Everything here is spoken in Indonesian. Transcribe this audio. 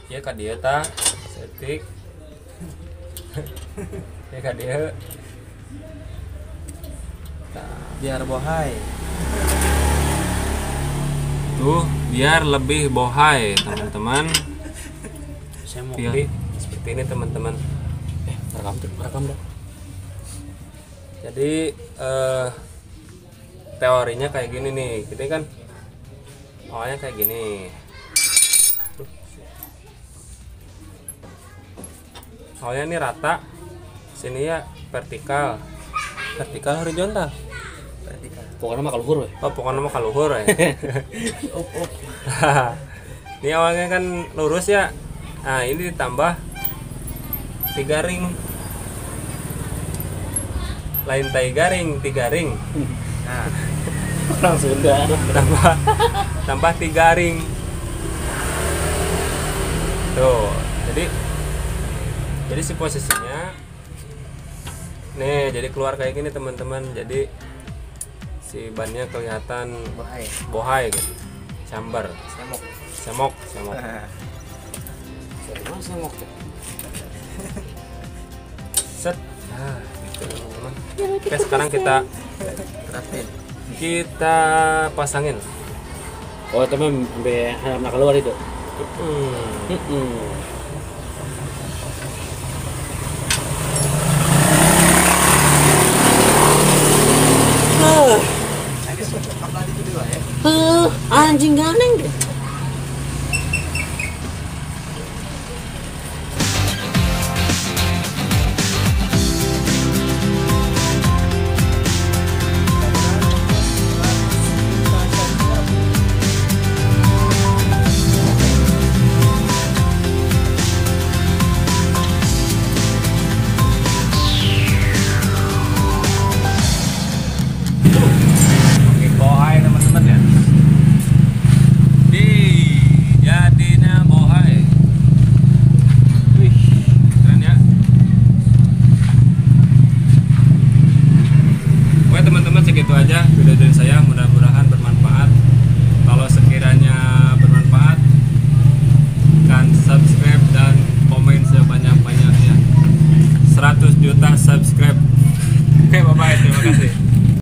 ya ka dieu tah setik ya ka dieu biar bohai. tuh biar lebih bohai teman-teman. Saya mau Jadi seperti ini teman-teman. rekam dong. Jadi teorinya kayak gini nih. Kita kan awalnya kayak gini. Awalnya ini rata, sini ya vertikal. Vertikal horizontal. Vertikal. Pokoknya mah kaluhur we. Oh, pokoknya mah kaluhur ya. Ini awalnya kan lurus ya. Nah, ini ditambah 3 ring. Lain tai garing, 3 ring. Nah, Orang Sunda. Tambah 3 ring. Tuh, jadi si posisinya nih, jadi keluar kayak gini teman-teman. Jadi si bannya kelihatan bahaya. bohai gitu. Sambar, Semok. semok. Emang semok tuh. Set. Nah, gitu teman-teman. Oke, sekarang Terapin. kita pasangin. Oh, teman sampai anak keluar itu. Hmm. Ada rekam lagi itu dulu ya. Anjing ganeng deh.